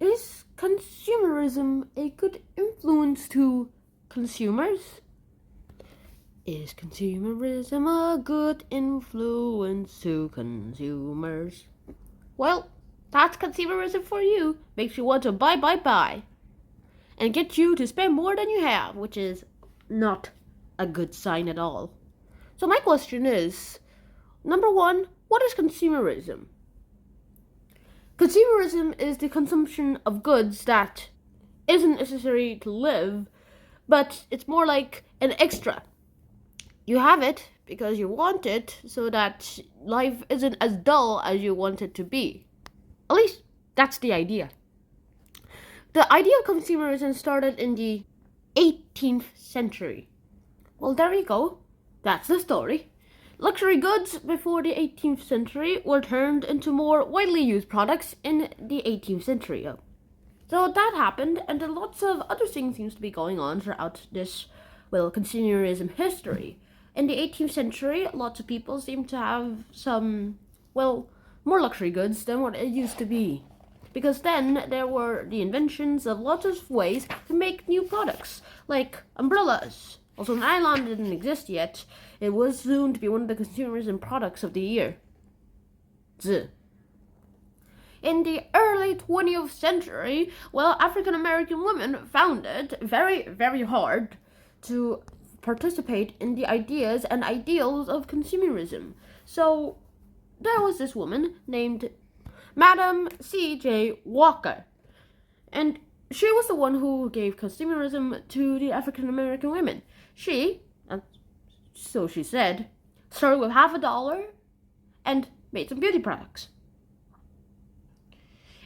Is consumerism a good influence to consumers? Is consumerism a good influence to consumers? Well, that's consumerism for you. Makes you want to buy. And get you to spend more than you have, which is not a good sign at all. So my question is, number one, what is consumerism? Consumerism is the consumption of goods that isn't necessary to live, but it's more like an extra. You have it because you want it so that life isn't as dull as you want it to be. At least that's the idea. The idea of consumerism started in the 18th century. Well, there you go. That's the story. Luxury goods before the 18th century were turned into more widely used products in the 18th century. So that happened, and lots of other things seems to be going on throughout this, consumerism history. In the 18th century, lots of people seem to have some, more luxury goods than what it used to be. Because then there were the inventions of lots of ways to make new products, like umbrellas. Also, nylon didn't exist yet. It was soon to be one of the consumerism products of the year. In the early 20th century, African American women found it very, very hard to participate in the ideas and ideals of consumerism. So there was this woman named Madam C.J. Walker, and she was the one who gave consumerism to the African American women. She, so she said, started with $50 and made some beauty products.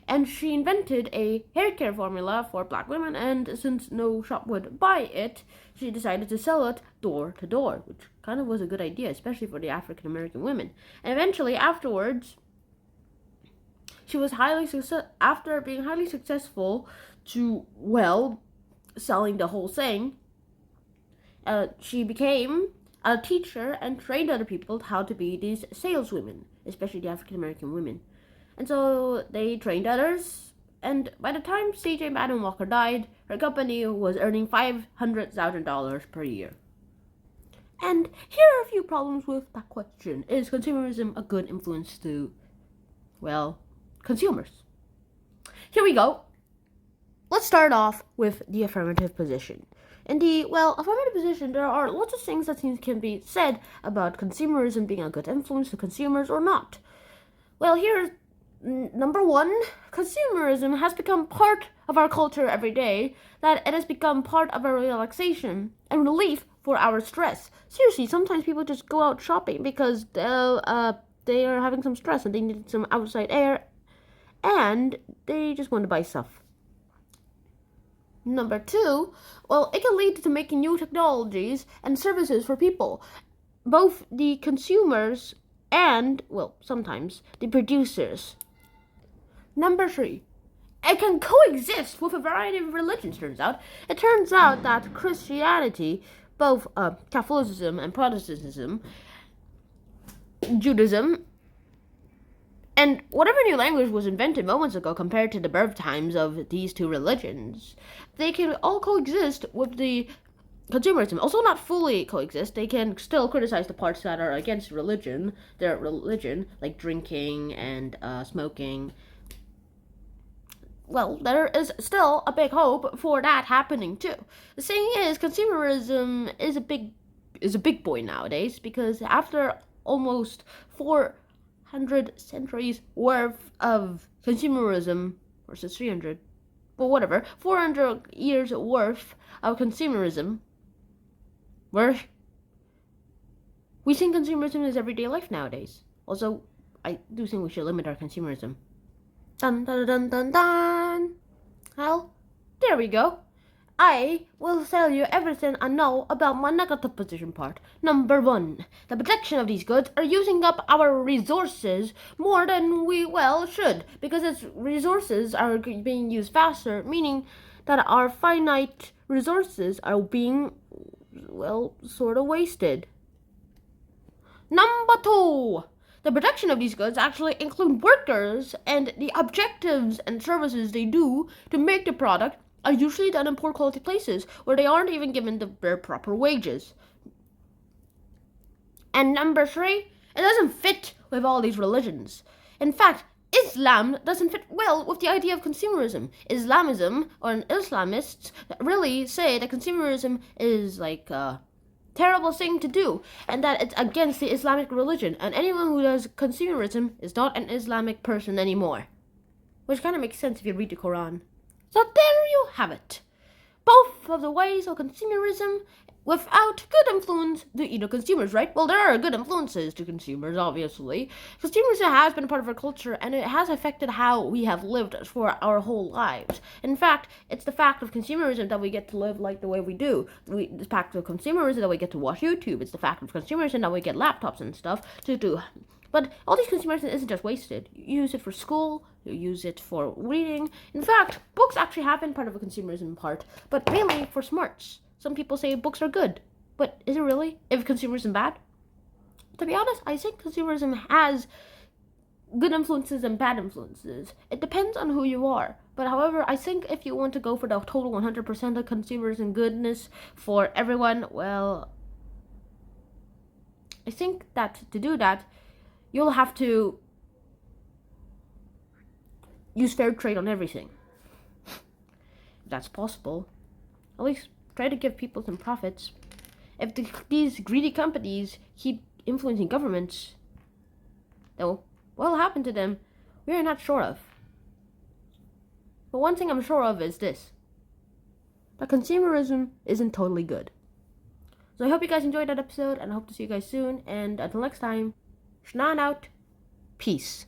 And she invented a hair care formula for black women, and since no shop would buy it, she decided to sell it door to door, which kind of was a good idea, especially for the African American women. And eventually, afterwards, she was after being highly successful to, selling the whole thing, she became a teacher and trained other people how to be these saleswomen, especially the African American women. And so they trained others, and by the time C.J. Madam Walker died, her company was earning $500,000 per year. And here are a few problems with that question. Is consumerism a good influence to, consumers? Here we go. Let's start off with the affirmative position. In the, affirmative position, there are lots of things that can be said about consumerism being a good influence to consumers or not. Here's number one. Consumerism has become part of our culture every day, that it has become part of our relaxation and relief for our stress. Seriously, sometimes people just go out shopping because they are having some stress and they need some outside air, and they just want to buy stuff. Number two, it can lead to making new technologies and services for people, both the consumers and, sometimes, the producers. Number three, it can coexist with a variety of religions, turns out. It turns out that Christianity, both Catholicism and Protestantism, Judaism, and whatever new language was invented moments ago compared to the birth times of these two religions, they can all coexist with the consumerism. Also not fully coexist. They can still criticize the parts that are against their religion, like drinking and smoking. There is still a big hope for that happening too. The thing is, consumerism is a big boy nowadays, because after almost 400 centuries worth of consumerism versus 300, 400 years worth of consumerism, we think consumerism is everyday life nowadays. Also, I do think we should limit our consumerism. Dun dun dun dun dun. Well, there we go. I will tell you everything I know about my negative position part. Number one, the production of these goods are using up our resources more than we should, because its resources are being used faster, meaning that our finite resources are being, sort of wasted. Number two, the production of these goods actually include workers, and the objectives and services they do to make the product are usually done in poor quality places where they aren't even given their proper wages. And number 3, it doesn't fit with all these religions. In fact, Islam doesn't fit well with the idea of consumerism. Islamism, or Islamists, really say that consumerism is like a terrible thing to do, and that it's against the Islamic religion, and anyone who does consumerism is not an Islamic person anymore. Which kind of makes sense if you read the Quran. So there you have it. Both of the ways of consumerism without good influence to consumers, right? Well, there are good influences to consumers, obviously. Consumerism has been a part of our culture, and it has affected how we have lived for our whole lives. In fact, it's the fact of consumerism that we get to live like the way we do. The fact of consumerism that we get to watch YouTube. It's the fact of consumerism that we get laptops and stuff to do. But all these consumerism isn't just wasted. You use it for school, you use it for reading. In fact, books actually have been part of a consumerism part, but mainly for smarts. Some people say books are good, but is it really? If consumerism bad? To be honest, I think consumerism has good influences and bad influences. It depends on who you are. But however, I think if you want to go for the total 100% of consumerism goodness for everyone, well, I think that to do that, you'll have to use fair trade on everything. If that's possible. At least try to give people some profits. If these greedy companies keep influencing governments, though, what will happen to them, we are not sure of. But one thing I'm sure of is this: that consumerism isn't totally good. So I hope you guys enjoyed that episode, and I hope to see you guys soon. And until next time, Shnan out. Peace.